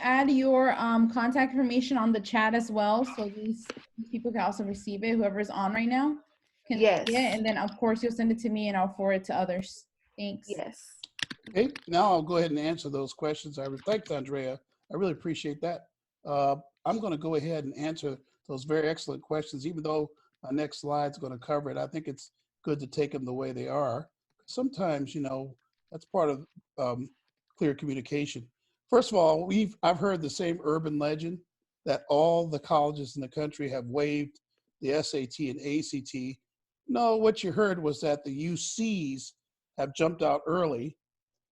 add your contact information on the chat as well, so these people can also receive it. Whoever's on right now can Yes. see it, and then of course you'll send it to me, and I'll forward it to others. Thanks. Yes. Okay, now I'll go ahead and answer those questions. Thanks, Andrea. I really appreciate that. I'm going to go ahead and answer those very excellent questions, even though my next slide's going to cover it. I think it's good to take them the way they are. Sometimes, that's part of clear communication. First of all, I've heard the same urban legend that all the colleges in the country have waived the SAT and ACT. No, what you heard was that the UCs have jumped out early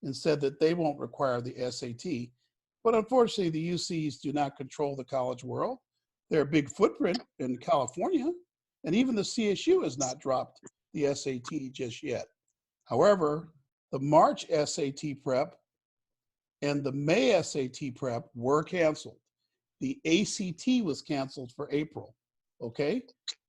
and said that they won't require the SAT. But unfortunately, the UCs do not control the college world. They're a big footprint in California, and even the CSU has not dropped the SAT just yet. However, the March SAT prep and the May SAT prep were canceled. The ACT was canceled for April, okay?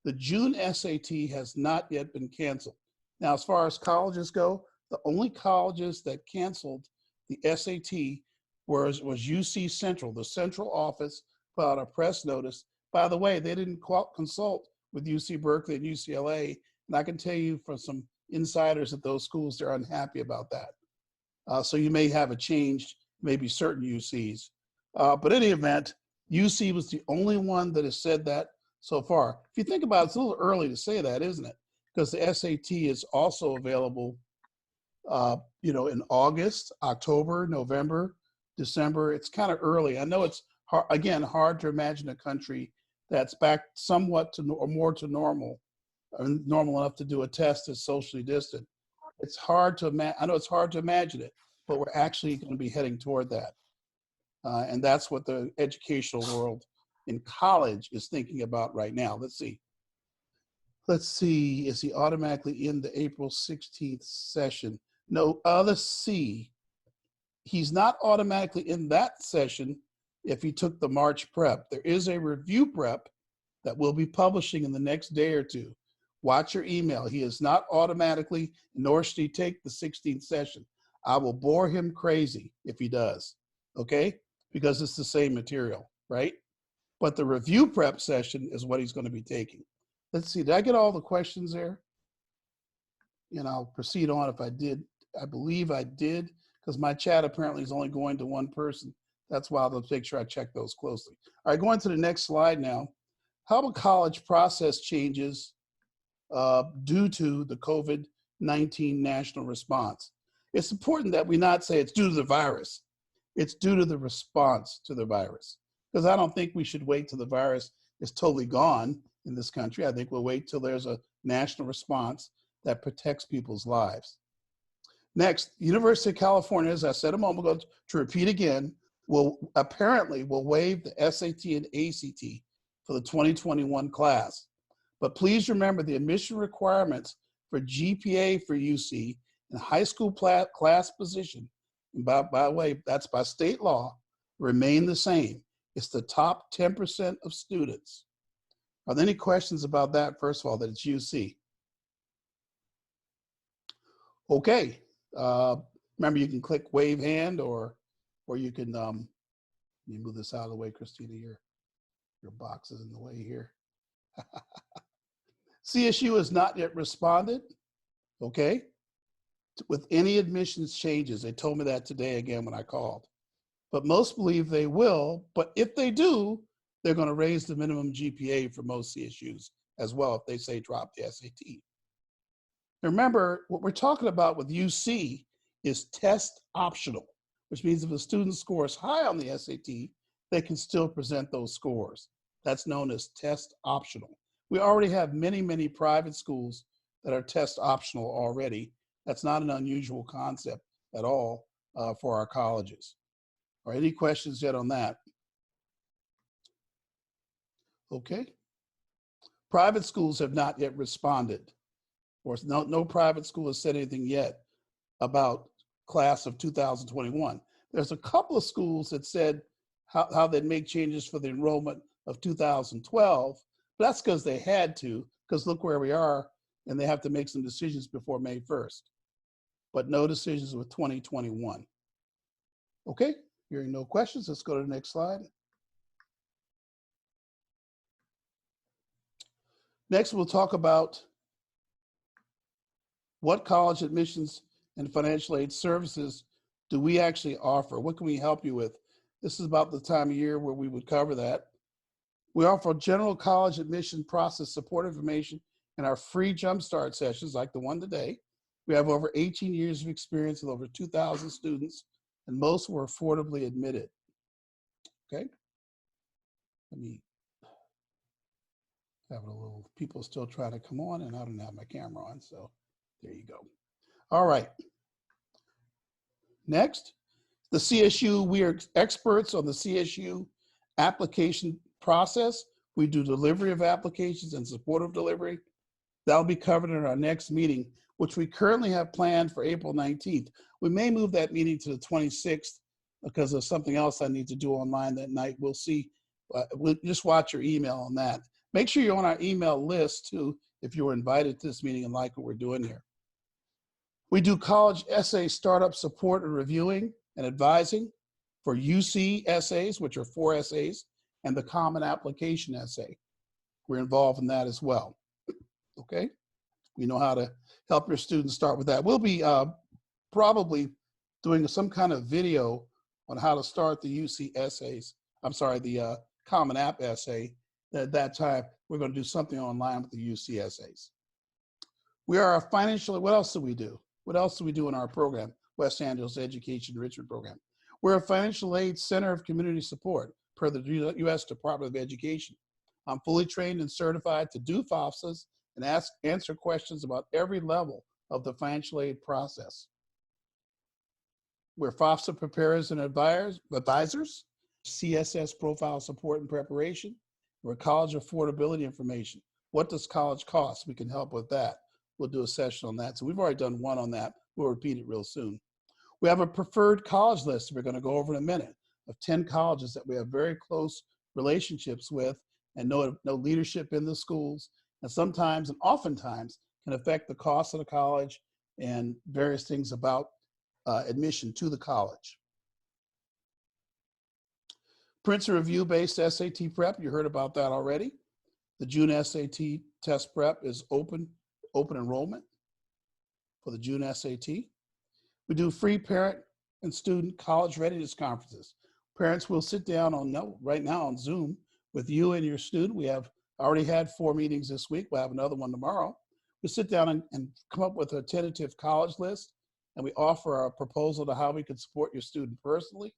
The June SAT has not yet been canceled. Now, as far as colleges go, the only colleges that canceled the SAT was UC Central. The central office put out a press notice. By the way, they didn't consult with UC Berkeley and UCLA, and I can tell you from some insiders at those schools, they're unhappy about that. So you may have a change, maybe certain UCs. But in any event, UC was the only one that has said that so far. If you think about it, it's a little early to say that, isn't it? Because the SAT is also available in August, October, November, December. It's kind of early. I know it's hard to imagine a country that's back somewhat to or more to normal, normal enough to do a test that's socially distant. It's hard to imagine. I know it's hard to imagine it, but we're actually going to be heading toward that. And that's what the educational world in college is thinking about right now. Let's see. Is he automatically in the April 16th session? No, let's see. He's not automatically in that session if he took the March prep. There is a review prep that we'll be publishing in the next day or two. Watch your email. He is not automatically, nor should he take the 16th session. I will bore him crazy if he does, okay? Because it's the same material, right? But the review prep session is what he's going to be taking. Let's see, did I get all the questions there? And I'll proceed on if I did. I believe I did, because my chat apparently is only going to one person. That's why I'll make sure I check those closely. All right, going to the next slide now. How about college process changes due to the COVID-19 national response? It's important that we not say it's due to the virus. It's due to the response to the virus. Because I don't think we should wait till the virus is totally gone in this country. I think we'll wait till there's a national response that protects people's lives. Next, University of California, as I said a moment ago, to repeat again, will waive the SAT and ACT for the 2021 class. But please remember the admission requirements for GPA for UC and high school class position, and by the way, that's by state law, remain the same. It's the top 10% of students. Are there any questions about that? First of all, that it's UC. Okay. Remember, you can click wave hand, or you can, let me move this out of the way, Christina, your box is in the way here. CSU has not yet responded, okay, with any admissions changes. They told me that today again when I called. But most believe they will, but if they do, they're going to raise the minimum GPA for most CSUs as well if they say drop the SAT. Remember, what we're talking about with UC is test optional, which means if a student scores high on the SAT, they can still present those scores. That's known as test optional. We already have many, many private schools that are test optional already. That's not an unusual concept at all for our colleges. All right, any questions yet on that? Okay. Private schools have not yet responded, or no private school has said anything yet about class of 2021. There's a couple of schools that said how they'd make changes for the enrollment of 2012, but that's because they had to, because look where we are, and they have to make some decisions before May 1st. But no decisions with 2021. Okay, Hearing no questions, let's go to the next slide. Next, we'll talk about what college admissions and financial aid services do we actually offer? What can we help you with? This is about the time of year where we would cover that. We offer general college admission process support information in our free jumpstart sessions like the one today. We have over 18 years of experience with over 2,000 students, and most were affordably admitted. Okay. Let me have a little, people still trying to come on, and I don't have my camera on, so there you go. All right. Next, the CSU, we are experts on the CSU application process. We do delivery of applications and support of delivery. That'll be covered in our next meeting, which we currently have planned for April 19th. We may move that meeting to the 26th because of something else I need to do online that night. We'll see. We'll just watch your email on that. Make sure you're on our email list too if you were invited to this meeting and like what we're doing here. We do college essay startup support and reviewing and advising for UC essays, which are 4 essays, and the common application essay. We're involved in that as well. Okay, we know how to help your students start with that. We'll be probably doing some kind of video on how to start the UC essays. I'm sorry, the common app essay. At that time, we're going to do something online with the UC essays. We are a financial, what else do we do? What else do we do in our program, West Angeles Education Enrichment Program? We're a financial aid center of community support per the U.S. Department of Education. I'm fully trained and certified to do FAFSAs and answer questions about every level of the financial aid process. We're FAFSA preparers and advisors, CSS profile support and preparation. We're college affordability information. What does college cost? We can help with that. We'll do a session on that. So we've already done one on that. We'll repeat it real soon. We have a preferred college list we're going to go over in a minute of 10 colleges that we have very close relationships with and know leadership in the schools, and sometimes and oftentimes can affect the cost of the college and various things about admission to the college. Princeton review-based SAT prep, you heard about that already. The June SAT test prep is open enrollment for the June SAT. We do free parent and student college readiness conferences. Parents will sit down right now on Zoom with you and your student. We have already had 4 meetings this week. We'll have another one tomorrow. We sit down and come up with a tentative college list, and we offer our proposal to how we can support your student personally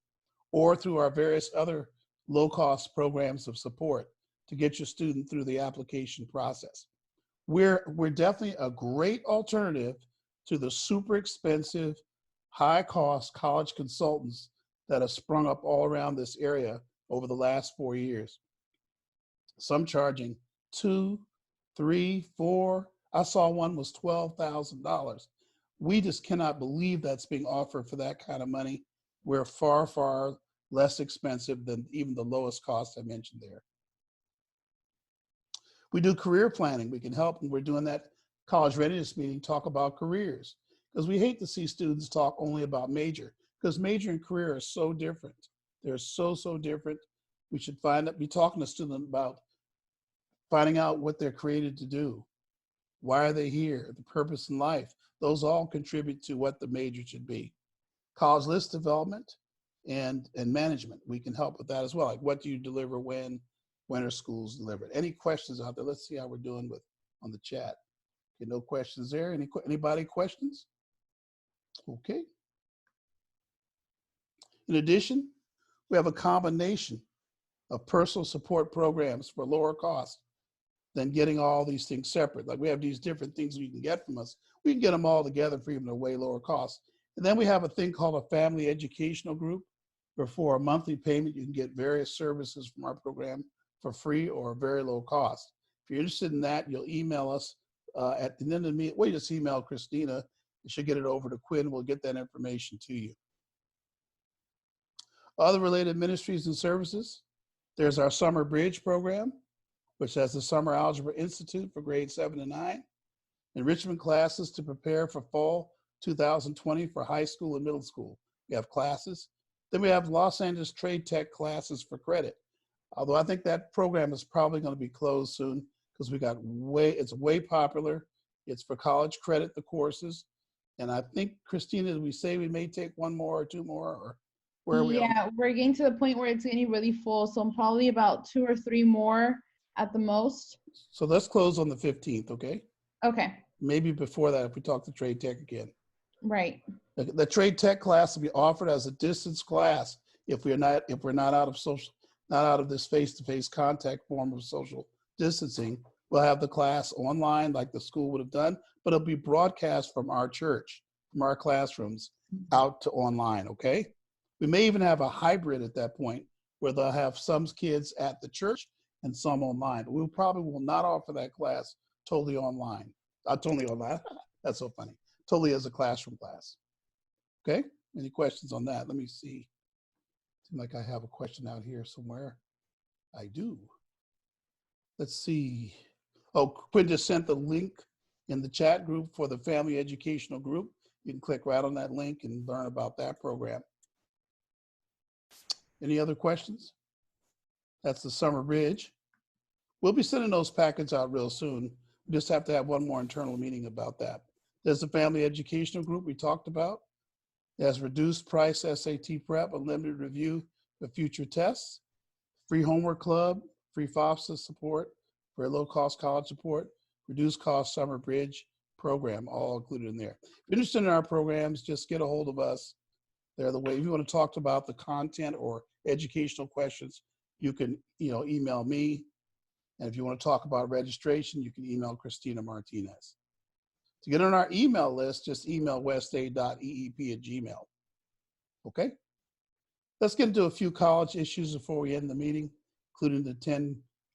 or through our various other low-cost programs of support to get your student through the application process. We're definitely a great alternative to the super expensive, high-cost college consultants that have sprung up all around this area over the last 4 years. Some charging $2,000, $3,000, $4,000. I saw one was $12,000. We just cannot believe that's being offered for that kind of money. We're far, far less expensive than even the lowest cost I mentioned there. We do career planning. We can help, and we're doing that college readiness meeting, talk about careers, because we hate to see students talk only about major, because major and career are so different. They're so different. We should be talking to students about finding out what they're created to do. Why are they here? The purpose in life. Those all contribute to what the major should be. College list development and management. We can help with that as well. Like, what do you deliver when are schools delivered? Any questions out there? Let's see how we're doing on the chat. Okay, no questions there. Anybody questions? Okay. In addition, we have a combination of personal support programs for lower cost than getting all these things separate. Like, we have these different things you can get from us. We can get them all together for even a way lower cost. And then we have a thing called a family educational group, where for a monthly payment, you can get various services from our program for free or a very low cost. If you're interested in that, you'll email us at the end of the meeting. Well, you just email Christina. You should get it over to Quinn. We'll get that information to you. Other related ministries and services. There's our Summer Bridge program, which has the Summer Algebra Institute for grades 7 and 9. Enrichment classes to prepare for fall 2020 for high school and middle school. We have classes Then we have Los Angeles Trade Tech classes for credit. Although I think that program is probably going to be closed soon because it's way popular. It's for college credit, the courses. And I think, Christina, did we say we may take one more or two more, or where are we on? Yeah, we're getting to the point where it's getting really full. So probably about 2 or 3 more at the most. So let's close on the 15th, okay? Okay, Maybe before that if we talk to Trade Tech again. right. The Trade Tech class will be offered as a distance class if we're not out of this face-to-face contact form of social distancing. We'll have the class online like the school would have done, but it'll be broadcast from our church, from our classrooms out to online, okay? We may even have a hybrid at that point where they'll have some kids at the church and some online. We probably will not offer that class totally online. Totally online, that's so funny. Totally as a classroom class. Okay, any questions on that? Let me see. Seems like I have a question out here somewhere. I do. Let's see. Oh, Quinn just sent the link in the chat group for the family educational group. You can click right on that link and learn about that program. Any other questions? That's the summer bridge. We'll be sending those packets out real soon. We just have to have one more internal meeting about that. There's the family educational group we talked about. It has reduced price SAT prep, unlimited review for future tests, free homework club, free FAFSA support, very low cost college support, reduced cost summer bridge program, all included in there. If you're interested in our programs, just get a hold of us. They're the way. If you want to talk about the content or educational questions, you can email me. And if you want to talk about registration, you can email Christina Martinez. To get on our email list, just email westa.eep@gmail. Okay? Let's get into a few college issues before we end the meeting, including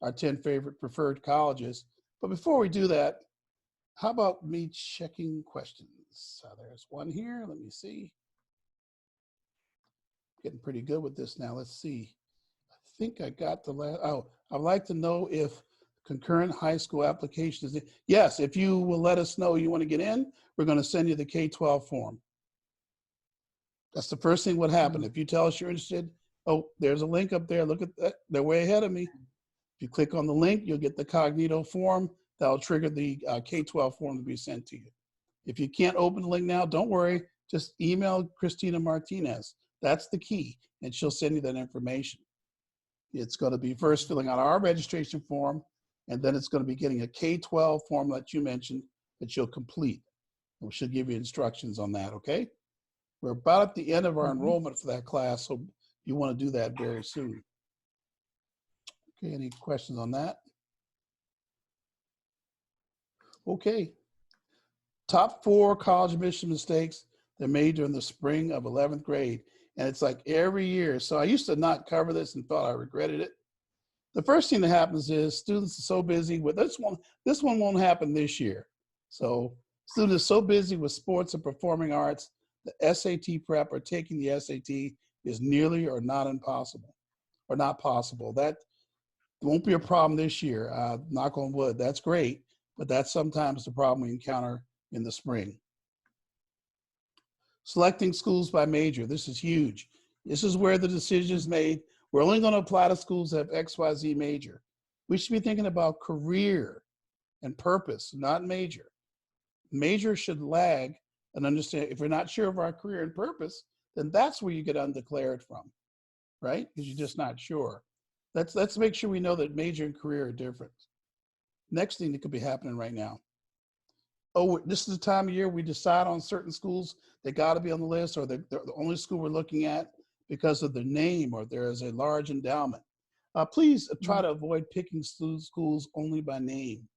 our 10 favorite preferred colleges. But before we do that, how about me checking questions? There's one here. Let me see. Getting pretty good with this now. Let's see. I think I got the last. Oh, I'd like to know if concurrent high school application is. Yes, if you will let us know you want to get in, we're going to send you the K-12 form. That's the first thing would happen. If you tell us you're interested, oh, there's a link up there. Look at that. They're way ahead of me. If you click on the link, you'll get the Cognito form. That'll trigger the K-12 form to be sent to you. If you can't open the link now, don't worry. Just email Christina Martinez. That's the key, and she'll send you that information. It's going to be first filling out our registration form, and then it's going to be getting a K-12 form that you mentioned that you'll complete. And she'll give you instructions on that, okay? We're about at the end of our enrollment for that class, so you want to do that very soon. Okay, any questions on that? Okay. Top 4 college admission mistakes that are made during the spring of 11th grade. And it's like every year. So I used to not cover this and thought I regretted it. The first thing that happens is students are so busy with this one won't happen this year. So students are so busy with sports and performing arts, the SAT prep or taking the SAT is nearly or not impossible or not possible. That won't be a problem this year. Knock on wood, that's great, but that's sometimes the problem we encounter in the spring. Selecting schools by major, this is huge. This is where the decision is made. We're only going to apply to schools that have XYZ major. We should be thinking about career and purpose, not major. Major should lag and understand if we're not sure of our career and purpose, then that's where you get undeclared from, right? Because you're just not sure. Let's make sure we know that major and career are different. Next thing that could be happening right now. Oh, this is the time of year we decide on certain schools that got to be on the list, or they're the only school we're looking at because of the name, or there is a large endowment. Please try to avoid picking schools only by name.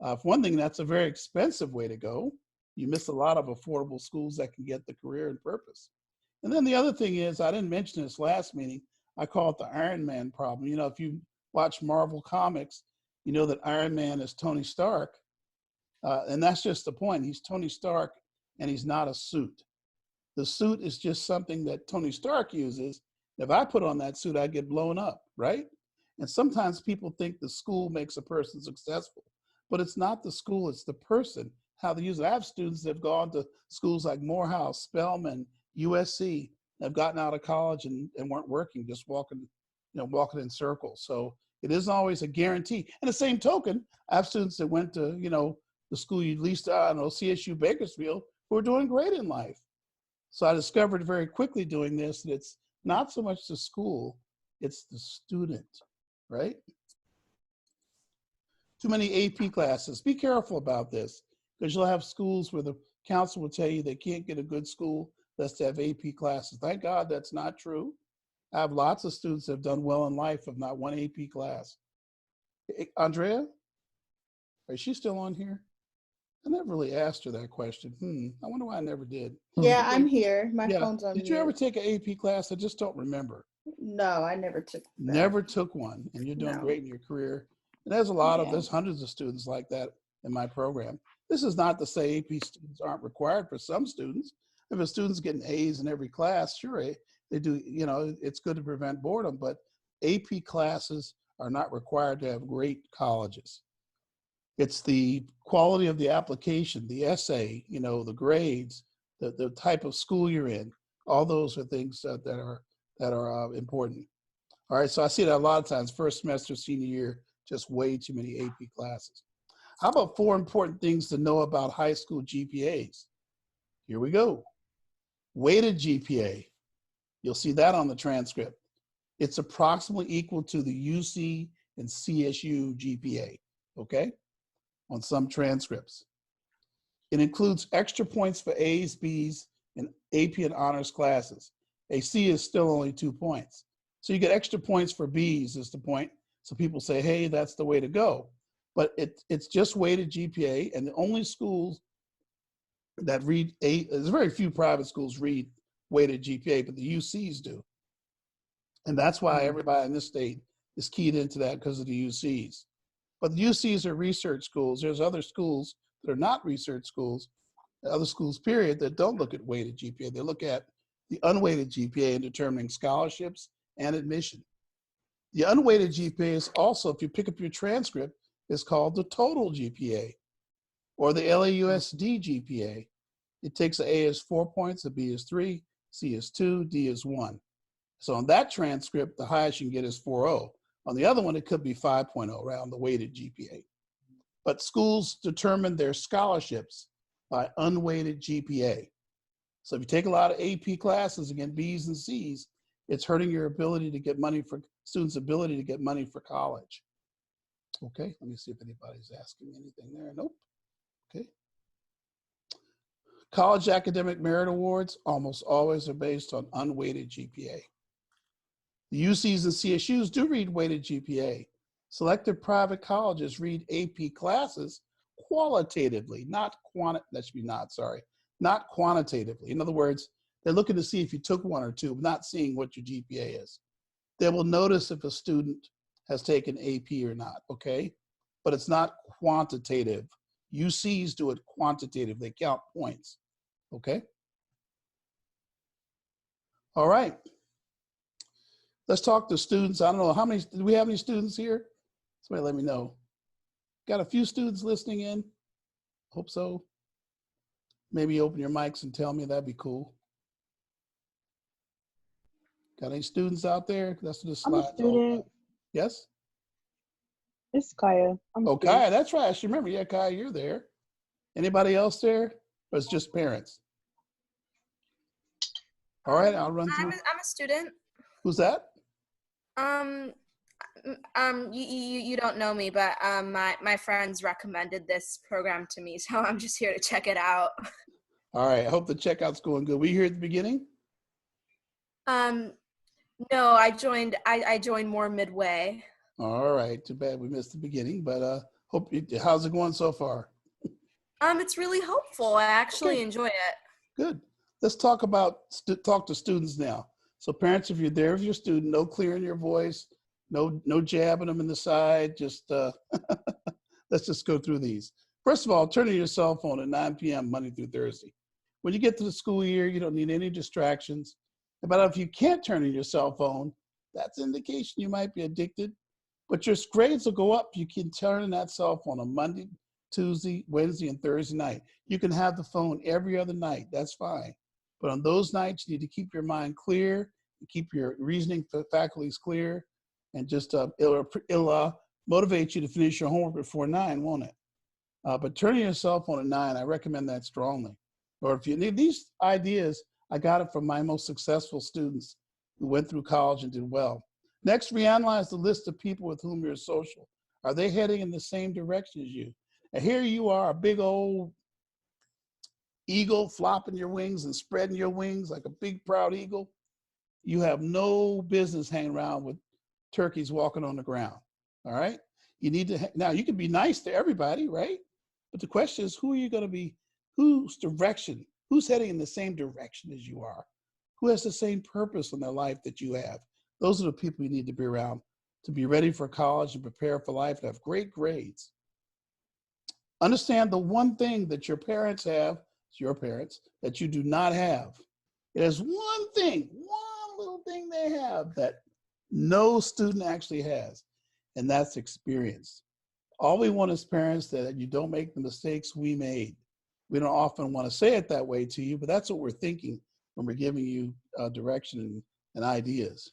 For one thing, that's a very expensive way to go. You miss a lot of affordable schools that can get the career and purpose. And then the other thing is, I didn't mention this last meeting, I call it the Iron Man problem. You know, if you watch Marvel Comics, you know that Iron Man is Tony Stark. And that's just the point. He's Tony Stark, and he's not a suit. The suit is just something that Tony Stark uses. If I put on that suit, I get blown up, right? And sometimes people think the school makes a person successful, but it's not the school, it's the person, how they use it. I have students that have gone to schools like Morehouse, Spelman, USC, have gotten out of college and weren't working, just walking, walking in circles. So it isn't always a guarantee. And the same token, I have students that went to, the school you least, I don't know, CSU Bakersfield, who are doing great in life. So I discovered very quickly doing this that it's not so much the school, it's the student, right? Too many AP classes. Be careful about this, because you'll have schools where the council will tell you they can't get a good school unless they have AP classes. Thank God that's not true. I have lots of students that have done well in life of not one AP class. Andrea, is she still on here? I never really asked her that question. I wonder why I never did. Yeah, I'm here. My Yeah. phone's on Did mute. you ever take an AP class? I just don't remember. No, I never took that. Never took one, and you're doing No. great in your career. And there's hundreds of students like that in my program. This is not to say AP students aren't required for some students. If a student's getting A's in every class, sure, they do, it's good to prevent boredom, but AP classes are not required to have great colleges. It's the quality of the application, the essay, the grades, the type of school you're in. All those are things that are important. All right, so I see that a lot of times, first semester, senior year, just way too many AP classes. How about 4 important things to know about high school GPAs? Here we go. Weighted GPA. You'll see that on the transcript. It's approximately equal to the UC and CSU GPA, okay? On some transcripts. It includes extra points for A's, B's, and AP and honors classes. A C is still only 2 points. So you get extra points for B's is the point. So people say, hey, that's the way to go. But it's just weighted GPA, and the only schools that read there's very few private schools read weighted GPA, but the UCs do. And that's why everybody in this state is keyed into that, because of the UCs. But the UCs are research schools. There's other schools that are not research schools, other schools, period, that don't look at weighted GPA. They look at the unweighted GPA in determining scholarships and admission. The unweighted GPA is also, if you pick up your transcript, is called the total GPA or the LAUSD GPA. It takes A as 4 points, a B is 3, C is 2, D is 1. So on that transcript, the highest you can get is 4.0. On the other one, it could be 5.0 around the weighted GPA. But schools determine their scholarships by unweighted GPA. So if you take a lot of AP classes, again, B's and C's, it's hurting your ability to get money for students' ability to get money for college. Okay, let me see if anybody's asking anything there. Nope. Okay. College academic merit awards almost always are based on unweighted GPA. The UCs and CSUs do read weighted GPA. Selected private colleges read AP classes qualitatively, not quantitatively. In other words, they're looking to see if you took 1 or 2, but not seeing what your GPA is. They will notice if a student has taken AP or not, okay? But it's not quantitative. UCs do it quantitative. They count points, okay? All right. Let's talk to students. I don't know, do we have any students here? Somebody let me know. Got a few students listening in? Hope so. Maybe open your mics and tell me, that'd be cool. Got any students out there? That's what this I'm a slide's all student. about. Yes? It's Kaya. Oh, Kaya, that's right. I should remember. Yeah, Kaya, you're there. Anybody else there? Or it's just parents? All right, I'll run through. I'm a student. Who's that? You don't know me, but my friends recommended this program to me, so I'm just here to check it out. All right, I hope the checkout's going good. Were you here at the beginning? No, I joined more midway. All right, too bad we missed the beginning, but how's it going so far? It's really helpful. I actually enjoy it. Good. Let's talk to students now. So parents, if you're there with your student, no clearing your voice, no jabbing them in the side, just let's just go through these. First of all, turn on your cell phone at 9 p.m. Monday through Thursday. When you get to the school year, you don't need any distractions. But if you can't turn on your cell phone, that's an indication you might be addicted. But your grades will go up. You can turn on that cell phone on Monday, Tuesday, Wednesday, and Thursday night. You can have the phone every other night. That's fine. But on those nights, you need to keep your mind clear, keep your reasoning faculties clear, and just it'll motivate you to finish your homework before 9, won't it? But turning your cell phone at 9, I recommend that strongly. Or if you need these ideas, I got it from my most successful students who went through college and did well. Next, reanalyze the list of people with whom you're social. Are they heading in the same direction as you? And here you are, a big old eagle flopping your wings and spreading your wings like a big proud eagle. You have no business hanging around with turkeys walking on the ground. All right. You need to, now you can be nice to everybody, right? But the question is, who are you going to be, whose direction, who's heading in the same direction as you are? Who has the same purpose in their life that you have? Those are the people you need to be around to be ready for college and prepare for life and have great grades. Understand the one thing that your parents have, it's your parents, that you do not have. There's one thing, one little thing they have that no student actually has, and that's experience. All we want as parents that you don't make the mistakes we made. We don't often want to say it that way to you, but that's what we're thinking when we're giving you direction and ideas.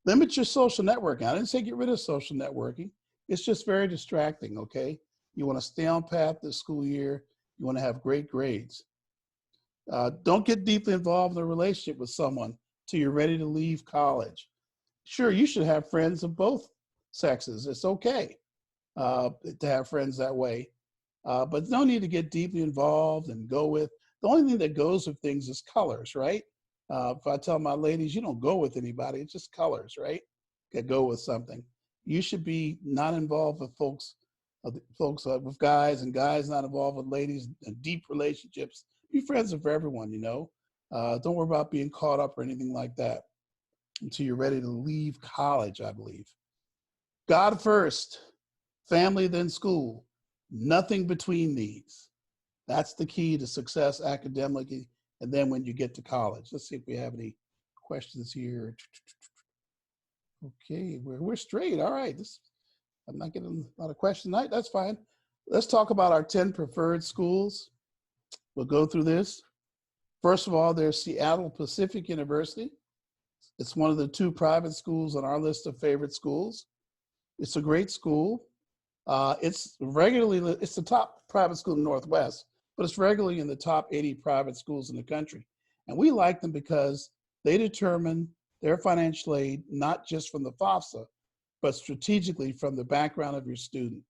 Limit your social networking. I didn't say get rid of social networking. It's just very distracting, okay? You want to stay on path this school year. You want to have great grades. Don't get deeply involved in a relationship with someone till you're ready to leave college. Sure, you should have friends of both sexes. It's okay to have friends that way. But no need to get deeply involved and go with, the only thing that goes with things is colors, right? If I tell my ladies, you don't go with anybody, it's just colors, right? That go with something. You should be not involved with folks with guys, and guys not involved with ladies, and deep relationships. Be friends with everyone, you know. Don't worry about being caught up or anything like that until you're ready to leave college, I believe. God first, family, then school. Nothing between these. That's the key to success academically, and then when you get to college. Let's see if we have any questions here. Okay, we're straight. All right. I'm not getting a lot of questions tonight. That's fine. Let's talk about our 10 preferred schools. We'll go through this. First of all, there's Seattle Pacific University. It's one of the 2 private schools on our list of favorite schools. It's a great school. It's the top private school in the Northwest, but it's regularly in the top 80 private schools in the country. And we like them because they determine their financial aid, not just from the FAFSA, but strategically from the background of your student.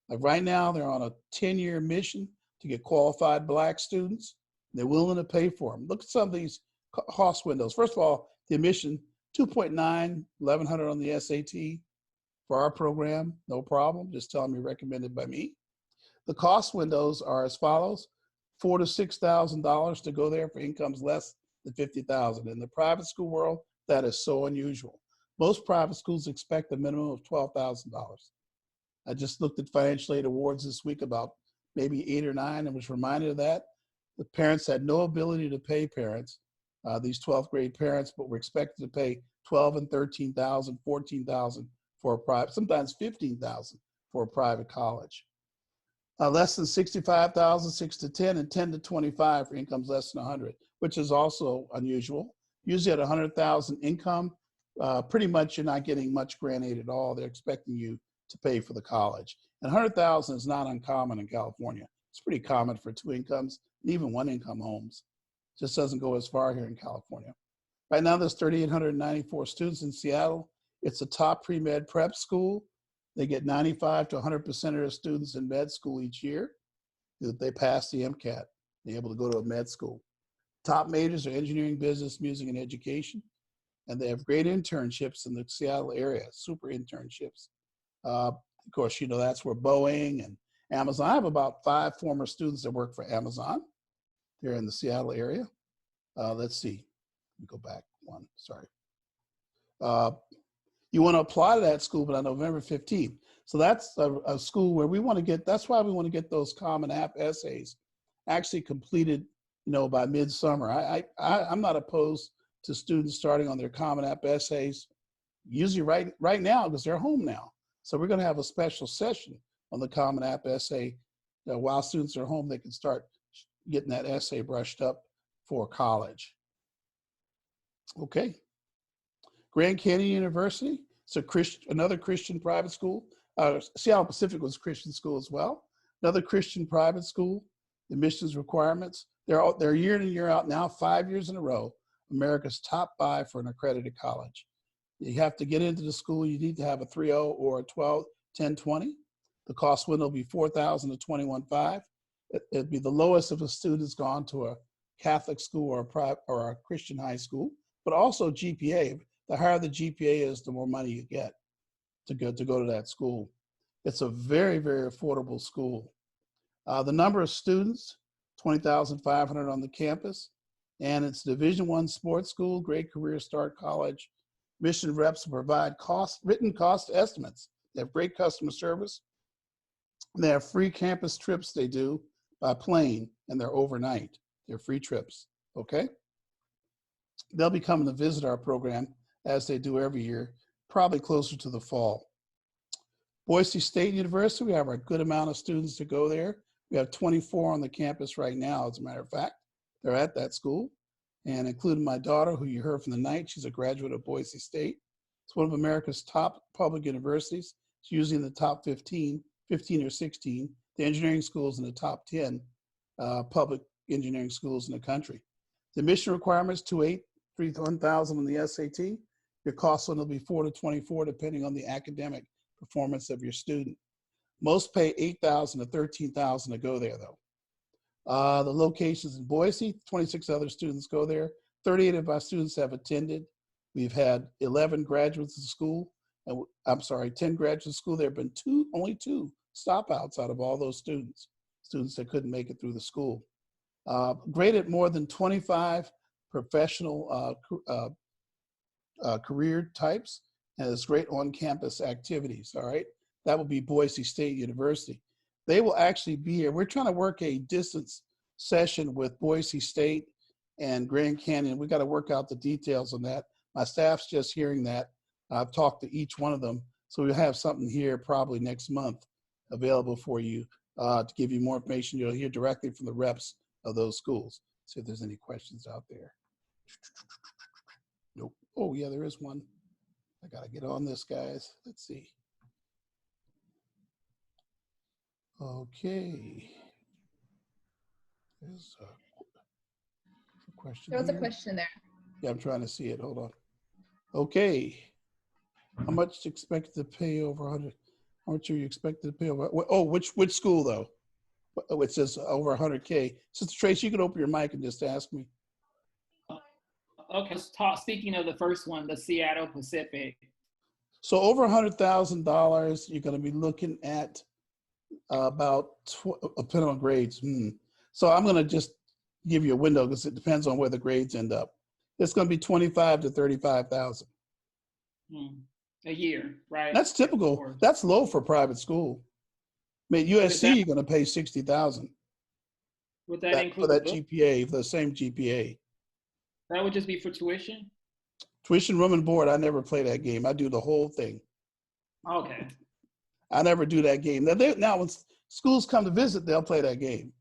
Like right now, they're on a 10-year mission to get qualified Black students. They're willing to pay for them. Look at some of these cost windows. First of all, the admission, 2.9, 1100 on the SAT for our program, no problem. Just tell them you're recommended by me. The cost windows are as follows: $4,000 to $6,000 to go there for incomes less than $50,000. In the private school world, that is so unusual. Most private schools expect a minimum of $12,000. I just looked at financial aid awards this week, about maybe 8 or 9, and was reminded of that. The parents had no ability to pay parents, these 12th grade parents, but were expected to pay $12,000 and $13,000, $14,000 for a private, sometimes $15,000 for a private college. Less than $65,000, 6 to 10, and 10 to 25 for incomes less than 100, which is also unusual. Usually at 100,000 income, pretty much you're not getting much grant aid at all. They're expecting you to pay for the college. And 100,000 is not uncommon in California. It's pretty common for 2 incomes, and even 1 income homes. Just doesn't go as far here in California. Right now, there's 3,894 students in Seattle. It's a top pre-med prep school. They get 95 to 100% of their students in med school each year. They pass the MCAT. They're able to go to a med school. Top majors are engineering, business, music, and education. And they have great internships in the Seattle area, super internships. Of course, you know, that's where Boeing and Amazon. I have about 5 former students that work for Amazon. They're in the Seattle area. Let's see. Let me go back one, sorry. You want to apply to that school by November 15th. So that's a school where we want to get, that's why we want to get those Common App essays actually completed, you know, by midsummer. I'm not opposed to students starting on their Common App essays, usually right now because they're home now. So we're going to have a special session on the Common App essay. While students are home, they can start getting that essay brushed up for college. Okay. Grand Canyon University, it's another Christian private school. Seattle Pacific was a Christian school as well. Another Christian private school. Admissions requirements, they're year in and year out now, 5 years in a row, America's top 5 for an accredited college. You have to get into the school, you need to have a 3.0 or a 1020. The cost window will be $4,000 to $21,500. It'd be the lowest if a student's gone to a Catholic school or a Christian high school, but also GPA. The higher the GPA is, the more money you get to go to that school. It's a very, very affordable school. The number of students, 20,500 on the campus, and it's Division I sports school, great career start college. Mission reps provide written cost estimates. They have great customer service. They have free campus trips they do by plane, and they're overnight. They're free trips, okay? They'll be coming to visit our program as they do every year, probably closer to the fall. Boise State University, we have a good amount of students to go there. We have 24 on the campus right now, as a matter of fact. They're at that school, and including my daughter, who you heard from the night, she's a graduate of Boise State. It's one of America's top public universities. It's usually in the top 15 or 16. The engineering schools in the top 10 public engineering schools in the country. The admission requirements, 2.8, 3,000 on the SAT. Your cost will be $4 to $24, depending on the academic performance of your student. Most pay $8,000 to $13,000 to go there, though. The locations in Boise, 26 other students go there. 38 of our students have attended. We've had 11 graduates of school. I'm sorry, 10 graduates of school. There have been only two stop-outs out of all those students that couldn't make it through the school. Graded more than 25 professional career types, and it's great on-campus activities, all right? That will be Boise State University. They will actually be here. We're trying to work a distance session with Boise State and Grand Canyon. We got to work out the details on that. My staff's just hearing that. I've talked to each one of them. So we'll have something here probably next month available for you to give you more information. You'll hear directly from the reps of those schools. See if there's any questions out there. Nope. Oh yeah, there is one. I got to get on this, guys. Let's see. Okay. There's a question. There was a here. question there. Yeah, I'm trying to see it. Hold on. Okay. How much expected to pay over 100? How much are you expected to pay over? Oh, which school though? It says over 100K. Sister Trace, you can open your mic and just ask me. Okay, speaking of the first one, the Seattle Pacific. So over $100,000, you're going to be looking at about, depending on grades. So I'm going to just give you a window because it depends on where the grades end up. It's going to be 25 to 35,000. A year, right? That's typical. That's low for private school. I mean, USC, you're going to pay 60,000. Would that include for that GPA, for the same GPA? That would just be for tuition? Tuition, room, and board. I never play that game. I do the whole thing. Okay. I never do that game. Now, when schools come to visit, they'll play that game,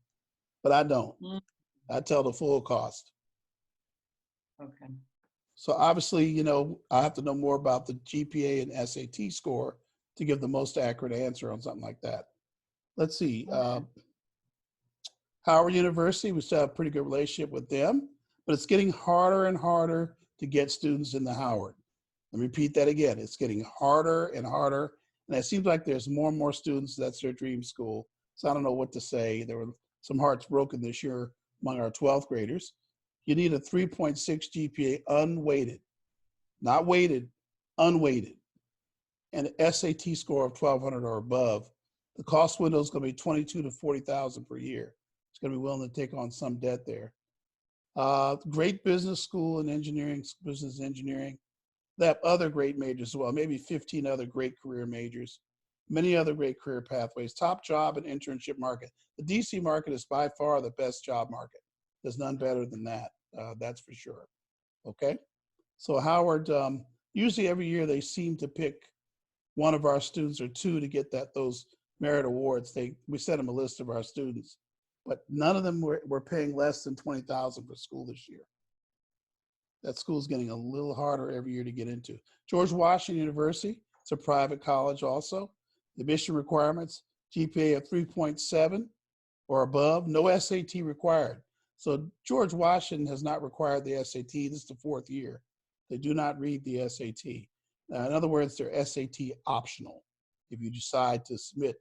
but I don't. I tell the full cost. Okay. So obviously, you know, I have to know more about the GPA and SAT score to give the most accurate answer on something like that. Let's see. Howard University, we still have a pretty good relationship with them, but it's getting harder and harder to get students into Howard. Let me repeat that again. It's getting harder and harder. And it seems like there's more and more students, that's their dream school. So I don't know what to say. There were some hearts broken this year among our 12th graders. You need a 3.6 GPA unweighted, not weighted, unweighted, and an SAT score of 1,200 or above. The cost window is going to be 22 to 40,000 per year. It's going to be willing to take on some debt there. Great business school and engineering, business engineering. They have other great majors as well, maybe 15 other great career majors, many other great career pathways, top job and internship market. The DC market is by far the best job market. There's none better than that, that's for sure, okay? So Howard, usually every year they seem to pick one of our students or two to get those merit awards. We send them a list of our students. but none of them were paying less than $20,000 for school this year. That school's getting a little harder every year to get into. George Washington University, it's a private college also. The admission requirements, GPA of 3.7 or above, no SAT required. So George Washington has not required the SAT. This is the 4th year. They do not read the SAT. In other words, they're SAT optional. If you decide to submit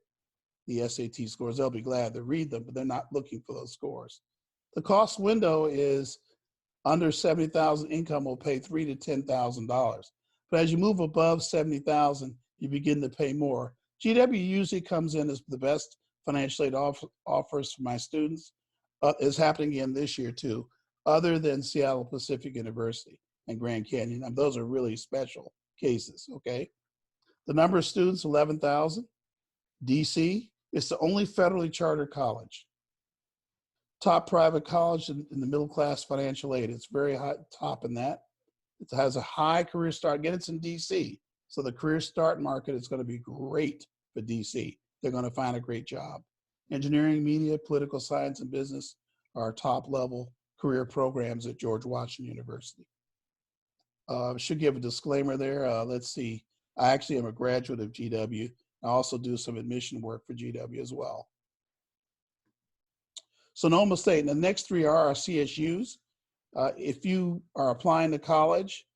the SAT scores, they'll be glad to read them, but they're not looking for those scores. The cost window is under 70,000 income will pay $3,000 to $10,000. But as you move above 70,000, you begin to pay more. GW usually comes in as the best financial aid offers for my students. Is happening again this year too, other than Seattle Pacific University and Grand Canyon. And those are really special cases, okay? The number of students, 11,000. DC, it's the only federally chartered college. Top private college in the middle class financial aid. It's very high top in that. It has a high career start. Again, it's in DC. So the career start market is going to be great for DC. They're going to find a great job. Engineering, media, political science, and business are top level career programs at George Washington University. Should give a disclaimer there. Let's see. I actually am a graduate of GW. I also do some admission work for GW as well. Sonoma State, and the next 3 are our CSUs. If you are applying to college,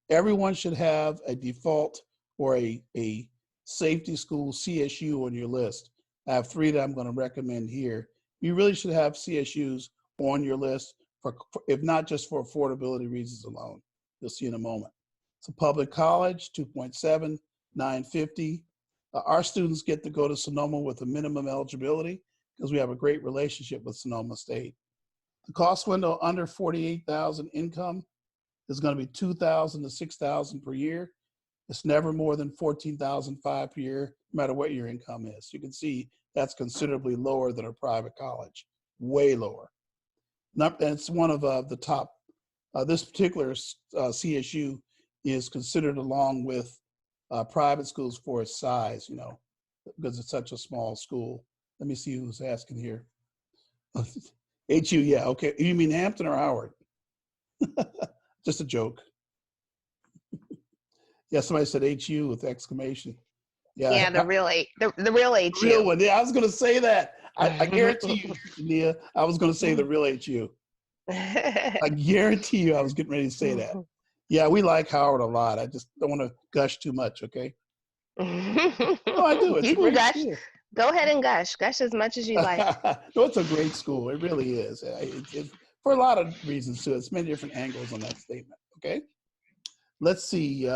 everyone should have a default or a safety school CSU on your list. I have 3 that I'm going to recommend here. You really should have CSUs on your list, for if not just for affordability reasons alone. You'll see in a moment. It's a public college, 2.7, 950. Our students get to go to Sonoma with a minimum eligibility because we have a great relationship with Sonoma State. The cost window under 48,000 income is going to be 2,000 to 6,000 per year. It's never more than 14,500 per year, no matter what your income is. You can see that's considerably lower than a private college, way lower. And it's one of the top. This particular CSU is considered along with private schools for its size, you know, because it's such a small school. Let me see who's asking here. HU, yeah, okay. You mean Hampton or Howard? Just a joke. Yeah, somebody said HU with exclamation. Yeah, the real HU. Real one. Yeah, I was going to say that. I guarantee you, Nia, I was going to say the real HU. I guarantee you I was getting ready to say that. Yeah, we like Howard a lot. I just don't want to gush too much, okay? No, I do. It's You a can great gush. school. Go ahead and gush. Gush as much as you like. No, it's a great school. It really is. For a lot of reasons, too. It's many different angles on that statement, okay? Let's see.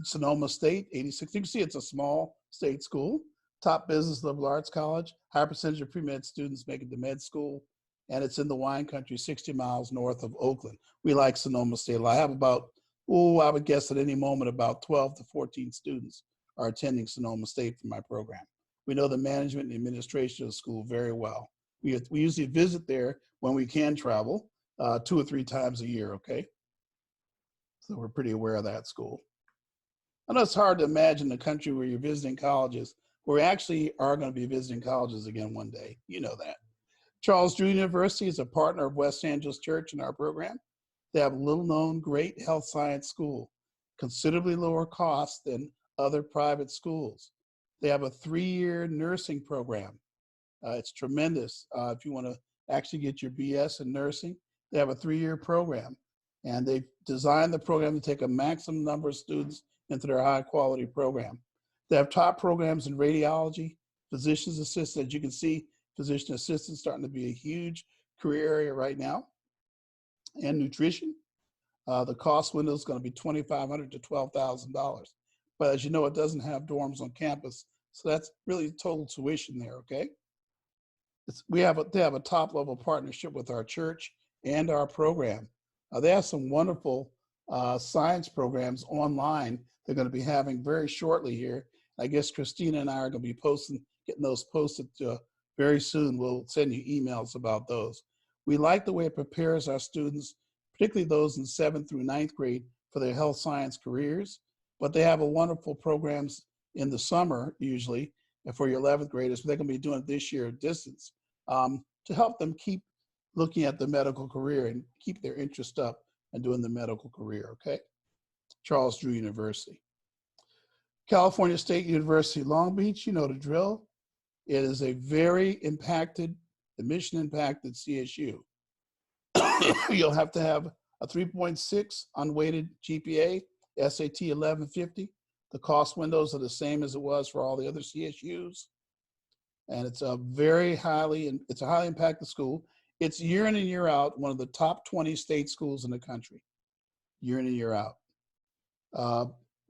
Sonoma State, 86. You can see it's a small state school. Top business liberal arts college. High percentage of pre-med students make it to med school. And it's in the wine country, 60 miles north of Oakland. We like Sonoma State. I have about, I would guess at any moment about 12 to 14 students are attending Sonoma State for my program. We know the management and administration of the school very well. We usually visit there when we can travel 2 or 3 times a year, okay? So we're pretty aware of that school. I know it's hard to imagine a country where you're visiting colleges, where we actually are going to be visiting colleges again one day. You know that. Charles Drew University is a partner of West Angeles Church in our program. They have a little-known great health science school, considerably lower cost than other private schools. They have a 3-year nursing program. It's tremendous. If you want to actually get your BS in nursing, they have a 3-year program. And they've designed the program to take a maximum number of students into their high-quality program. They have top programs in radiology, physician's assistant. As you can see, physician assistant starting to be a huge career area right now, and nutrition. The cost window is going to be $2,500 to $12,000. But as you know, it doesn't have dorms on campus, so that's really total tuition there, okay? They have a top level partnership with our church and our program. They have some wonderful science programs online they're going to be having very shortly here. I guess Christina and I are going to be getting those posted very soon. We'll send you emails about those. We like the way it prepares our students, particularly those in 7th through 9th grade, for their health science careers. But they have a wonderful programs in the summer, usually, and for your 11th graders. But they're going to be doing it this year at distance. to help them keep looking at the medical career and keep their interest up and doing the medical career, okay? Charles Drew University. California State University, Long Beach, you know the drill. It is a very impacted, admission impacted CSU. You'll have to have a 3.6 unweighted GPA, SAT 1150. The cost windows are the same as it was for all the other CSUs. And it's a highly impacted school. It's year in and year out, one of the top 20 state schools in the country, year in and year out.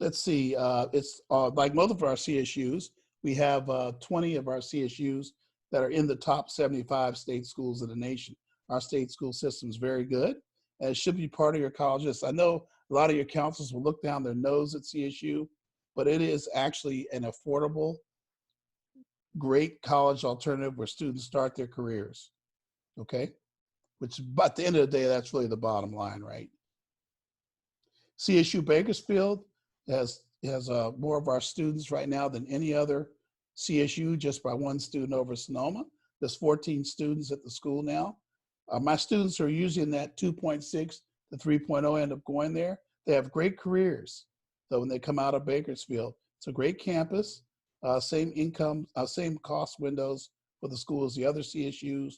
Let's see, it's like most of our CSUs, we have 20 of our CSUs that are in the top 75 state schools in the nation. Our state school system is very good, and it should be part of your colleges. I know a lot of your counselors will look down their nose at CSU, but it is actually an affordable, great college alternative where students start their careers, okay? Which, but at the end of the day, that's really the bottom line, right? CSU Bakersfield has more of our students right now than any other CSU, just by one student over Sonoma. There's 14 students at the school now. My students are using that 2.6 to 3.0 end up going there. They have great careers, though, when they come out of Bakersfield. It's a great campus, same income, same cost windows for the school as the other CSUs.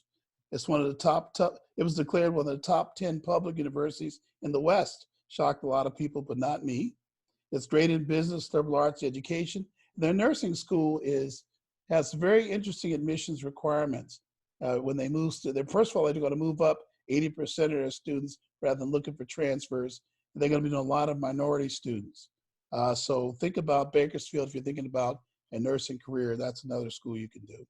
It's one of the it was declared one of the top 10 public universities in the West. Shocked a lot of people, but not me. It's great in business, liberal arts, education. Their nursing school has very interesting admissions requirements. When they move to, first of all, they're going to move up 80% of their students rather than looking for transfers. They're going to be doing a lot of minority students. So think about Bakersfield if you're thinking about a nursing career. That's another school you can do.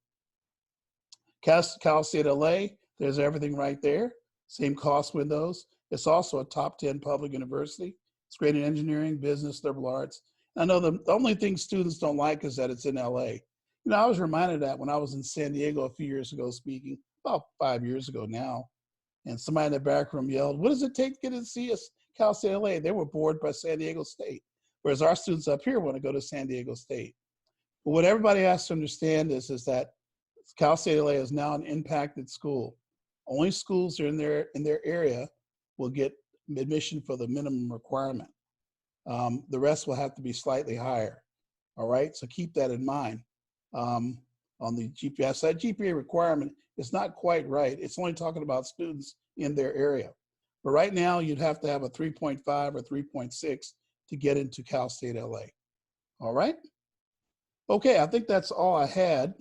Cal State LA, there's everything right there. Same cost windows. It's also a top 10 public university. It's great in engineering, business, liberal arts. I know the only thing students don't like is that it's in LA. You know, I was reminded of that when I was in San Diego a few years ago speaking, about 5 years ago now, and somebody in the back room yelled, "What does it take to get in Cal State LA?" They were bored by San Diego State, whereas our students up here want to go to San Diego State. But what everybody has to understand is that Cal State LA is now an impacted school. Only schools that are in their area will get admission for the minimum requirement. The rest will have to be slightly higher. All right, so keep that in mind. On the GPA, so that GPA requirement is not quite right. It's only talking about students in their area. But right now, you'd have to have a 3.5 or 3.6 to get into Cal State LA. All right? Okay, I think that's all I had.